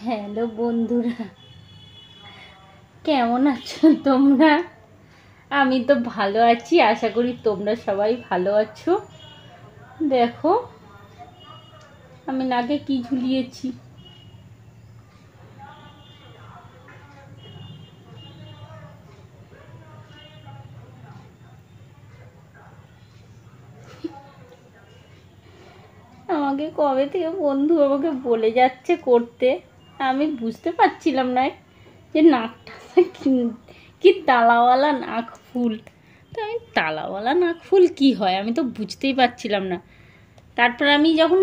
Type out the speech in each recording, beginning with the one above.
Hello বন্ধুরা, কেমন আছো তোমরা? আমি তো ভালো আছি, আশা করি তোমরা সবাই ভালো আছো। দেখো, আমি নাকে কি ঝুলিয়েছি। আমাকে কবে থেকে বন্ধু আমাকে বলে যাচ্ছে করতে, আমি বুঝতে পারছিলাম না যে নাকটা কি কি তালাওয়ালা নাক ফুল। তো আমি তালাওয়ালা নাক ফুল কী হয় আমি তো বুঝতেই পারছিলাম না। তারপর আমি যখন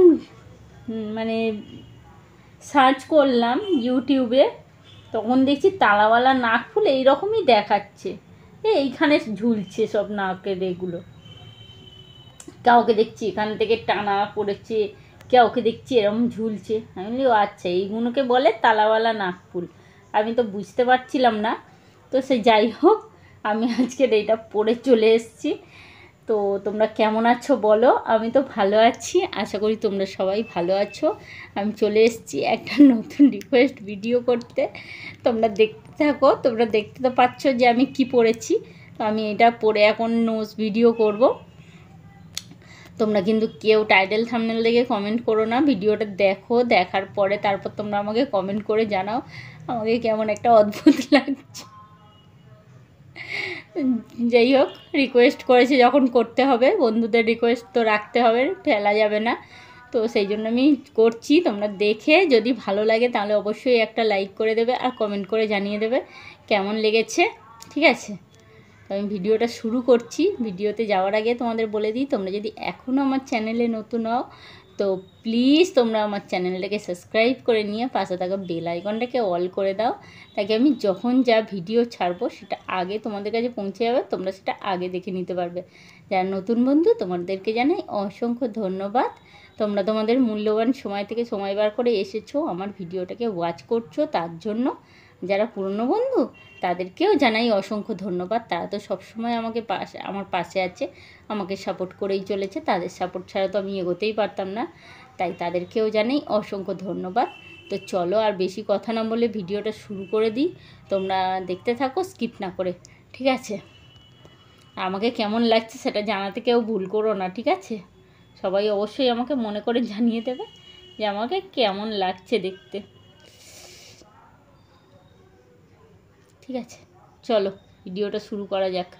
মানে সার্চ করলাম ইউটিউবে, তখন দেখছি তালাওয়ালা নাক ফুল এইরকমই দেখাচ্ছে, এইখানে ঝুলছে সব নাকের এগুলো। কাউকে দেখছি এখান থেকে টানা পড়েছে, কাউকে দেখছি এরকম ঝুলছে। আমি বলি ও আচ্ছা, এইগুলোকে বলে তালাওয়ালা নাক ফুল। আমি তো বুঝতে পারছিলাম না। তো সে যাই হোক, আমি আজকের এইটা পরে চলে এসেছি। তো তোমরা কেমন আছো বলো? আমি তো ভালো আছি, আশা করি তোমরা সবাই ভালো আছো। আমি চলে এসেছি একটা নতুন রিকোয়েস্ট ভিডিও করতে। তোমরা দেখতে থাকো, তোমরা দেখতে তো পাচ্ছ যে আমি কি পরেছি। তো আমি এটা পরে এখন নোজ ভিডিও করব। তোমরা কিন্তু কেউ টাইটেল থাম্বনেল দেখে কমেন্ট করো না, ভিডিওটা দেখো, দেখার পরে তারপর তোমরা আমাকে কমেন্ট করে জানাও আমাকে কেমন একটা অদ্ভুত লাগছে। যাই হোক, রিকোয়েস্ট করেছে যখন করতে হবে, বন্ধুদের রিকোয়েস্ট তো রাখতে হবে, ফেলা যাবে না। তো সেই জন্য আমি করছি। তোমরা দেখে যদি ভালো লাগে তাহলে অবশ্যই একটা লাইক করে দেবে আর কমেন্ট করে জানিয়ে দেবে কেমন লেগেছে, ঠিক আছে? তো আমি ভিডিওটা শুরু করছি। ভিডিওতে যাওয়ার আগে তোমাদের বলে দিই, তোমরা যদি এখনও আমার চ্যানেলে নতুন হও তো প্লিজ তোমরা আমার চ্যানেলটাকে সাবস্ক্রাইব করে নিয়ে পাশে থাকা বেল আইকনটাকে অল করে দাও, তাকে আমি যখন যা ভিডিও ছাড়বো সেটা আগে তোমাদের কাছে পৌঁছে যাবে, তোমরা সেটা আগে দেখে নিতে পারবে। যারা নতুন বন্ধু তোমাদেরকে জানাই অসংখ্য ধন্যবাদ। তোমরা তোমাদের মূল্যবান সময় থেকে সময় বার করে এসেছো আমার ভিডিওটাকে ওয়াচ করছো, তার জন্য। যারা পুরনো বন্ধু তাদেরকেও জানাই অসংখ্য ধন্যবাদ। তারা তো সবসময় আমার পাশে আছে, আমাকে সাপোর্ট করেই চলেছে। তাদের সাপোর্ট ছাড়া তো আমি এগোতেই পারতাম না, তাই তাদেরকেও জানাই অসংখ্য ধন্যবাদ। তো চলো আর বেশি কথা না বলে ভিডিওটা শুরু করে দিই। তোমরা দেখতে থাকো স্কিপ না করে, ঠিক আছে? আমাকে কেমন লাগছে সেটা জানাতে কেউ ভুল করো না, ঠিক আছে? সবাই অবশ্যই আমাকে মনে করে জানিয়ে দেবে যে আমাকে কেমন লাগছে দেখতে, ঠিক আছে? চলো ভিডিওটা শুরু করা যাক।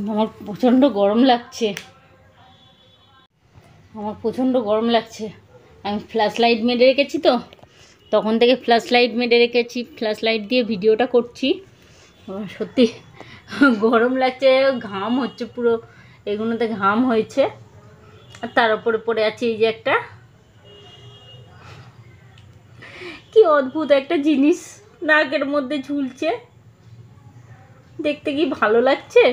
আমার প্রচণ্ড গরম লাগছে, আমি ফ্ল্যাশ লাইট মেরে রেখেছি, তো তখন থেকে ফ্ল্যাশ লাইট মেরে রেখেছি, ফ্ল্যাশ লাইট দিয়ে ভিডিওটা করছি। সত্যি গরম লাগছে, ঘাম হচ্ছে পুরো, এগুলোতে ঘাম হয়েছে। আর তার উপরে পড়ে আছে এই যে একটা কি অদ্ভুত একটা জিনিস নাকের মধ্যে ঝুলছে, দেখতে কি ভালো লাগছে।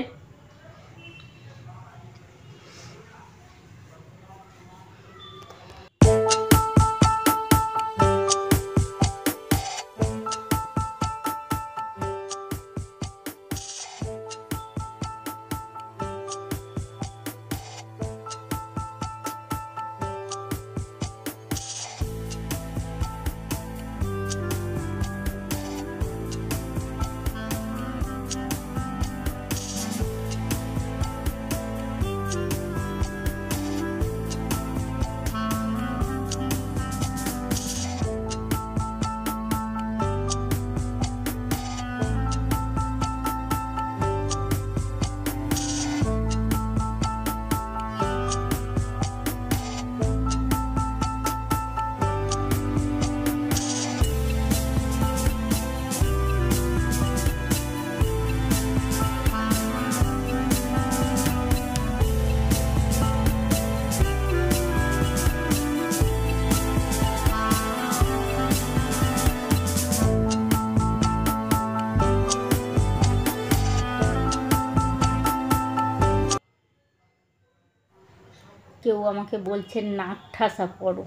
কেউ আমাকে বলছে নাক ঠাসা পরো,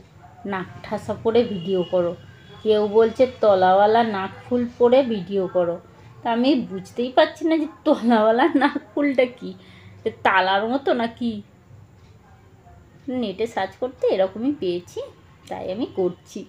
নাক ঠাসা পরে ভিডিও করো, কেউ বলছে তলাওয়ালা নাক ফুল পরে ভিডিও করো। তা আমি বুঝতেই পারছি না যে তলাওয়ালা নাক ফুলটা কী, তালার মতো না কি। নেটে সার্চ করতে এরকমই পেয়েছি, তাই আমি করছি।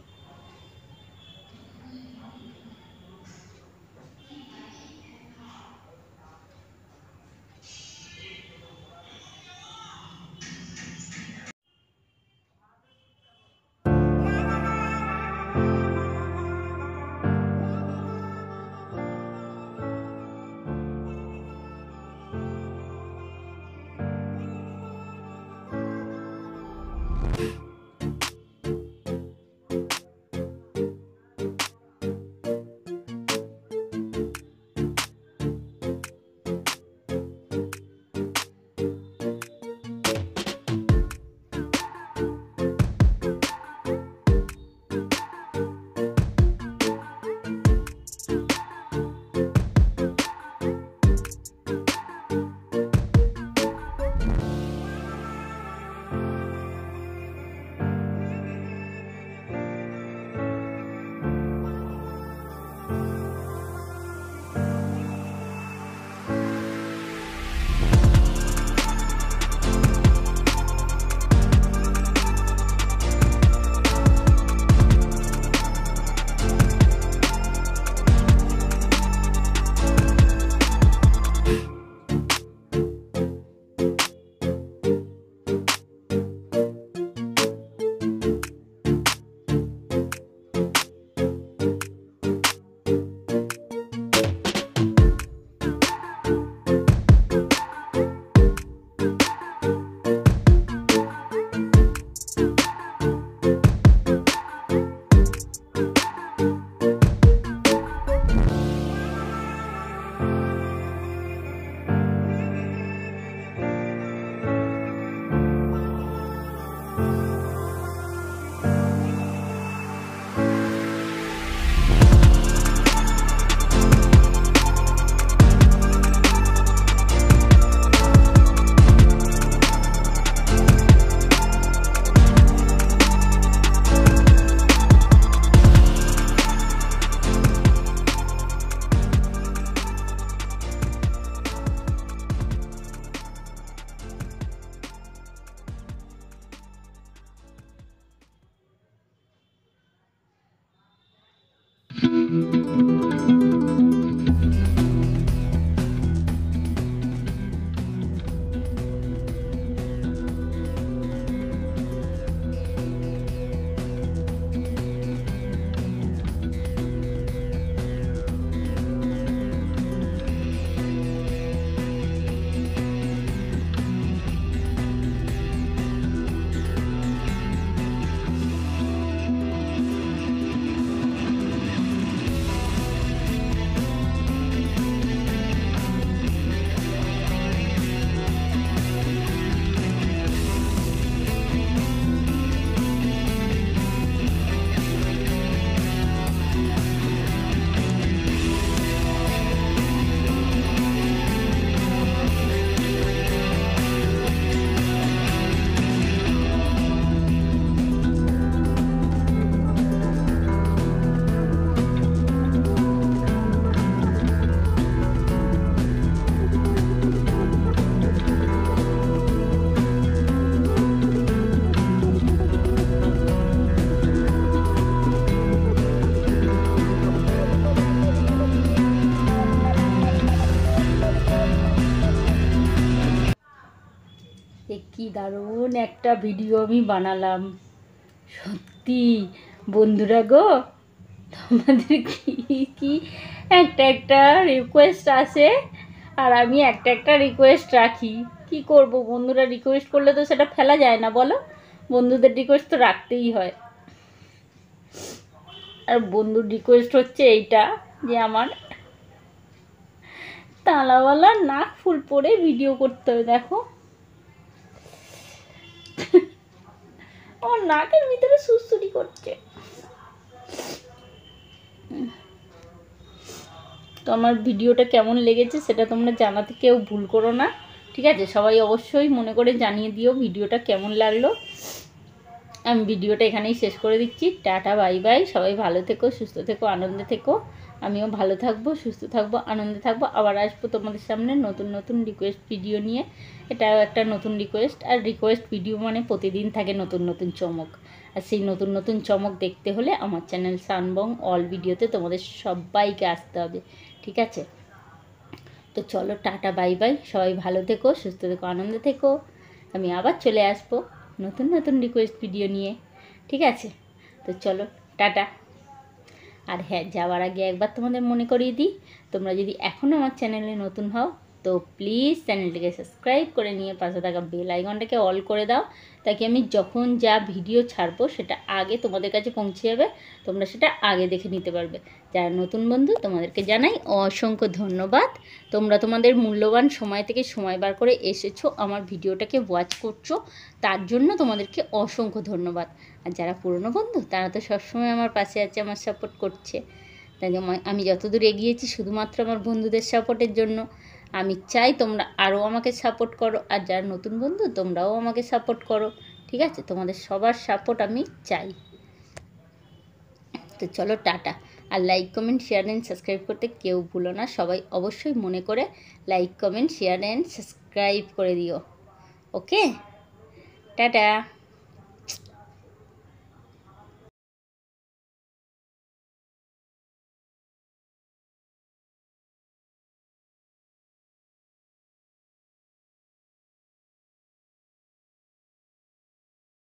দারুণ একটা ভিডিও আমি বানালাম। সত্যি বন্ধুরা গো, তোমাদের কি কি একটা একটা রিকোয়েস্ট আসে আর আমি একটা একটা রিকোয়েস্ট রাখি। কি করব, বন্ধুরা রিকোয়েস্ট করলে তো সেটা ফেলা যায় না বলো, বন্ধুদের রিকোয়েস্ট তো রাখতেই হয়। আর বন্ধুর রিকোয়েস্ট হচ্ছে এইটা যে আমার তালাওয়ালা নাক ফুল পরে ভিডিও করতে হবে। দেখো আমার নাকের ভিতরে সুরসুরি করছে। তো আমার ভিডিওটা কেমন লেগেছে সেটা তোমরা জানাতে কেউ ভুল করো না, ঠিক আছে? সবাই অবশ্যই মনে করে জানিয়ে দিও ভিডিওটা কেমন লাগলো। আমি ভিডিওটা এখানেই শেষ করে দিচ্ছি। Tata, bye bye. সবাই ভালো থেকো, সুস্থ থেকো, আনন্দে থেকো। আমিও ভালো থাকবো, সুস্থ থাকবো, আনন্দে থাকবো। আবার আসবো তোমাদের সামনে নতুন নতুন রিকোয়েস্ট ভিডিও নিয়ে। এটাও একটা নতুন রিকোয়েস্ট। আর রিকোয়েস্ট ভিডিও মানে প্রতিদিন থাকে নতুন নতুন চমক। আর সেই নতুন নতুন চমক দেখতে হলে আমার চ্যানেল সানবং অল ভিডিওতে তোমাদের সবাইকে আসতে হবে, ঠিক আছে? তো চলো, টাটা, বাই বাই। সবাই ভালো থেকো, সুস্থ থেকো, আনন্দে থেকো। আমি আবার চলে আসবো নতুন নতুন রিকোয়েস্ট ভিডিও নিয়ে, ঠিক আছে? তো চলো, টাটা। আর হ্যাঁ, যাওয়ার আগে একবার তোমাদের মনে করিয়ে দিই, তোমরা যদি এখনও আমার চ্যানেলে নতুন হও তো প্লিজ চ্যানেলটিকে সাবস্ক্রাইব করে নিয়ে পাশে থাকা বেল আইকনটাকে অল করে দাও, তাকে আমি যখন যা ভিডিও ছাড়বো সেটা আগে তোমাদের কাছে পৌঁছে যাবে, তোমরা সেটা আগে দেখে নিতে পারবে। যারা নতুন বন্ধু তোমাদেরকে জানাই অসংখ্য ধন্যবাদ। তোমরা তোমাদের মূল্যবান সময় থেকে সময় বার করে এসেছো আমার ভিডিওটাকে ওয়াচ করছো, তার জন্য তোমাদেরকে অসংখ্য ধন্যবাদ। আর যারা পুরনো বন্ধু তারা তো সবসময় আমার পাশে আছে, আমার সাপোর্ট করছে। তাই আমি যতদূর এগিয়েছি শুধুমাত্র আমার বন্ধুদের সাপোর্টের জন্য। আমি চাই তোমরা আরও আমাকে সাপোর্ট করো, আর যারা নতুন বন্ধু তোমরাও আমাকে সাপোর্ট করো, ঠিক আছে? তোমাদের সবার সাপোর্ট আমি চাই। তো চলো, টাটা। আর like, comment, share and subscribe করতে কেউ ভুলো না। সবাই অবশ্যই মনে করে like, comment, share and subscribe করে দিও। Okay, tata.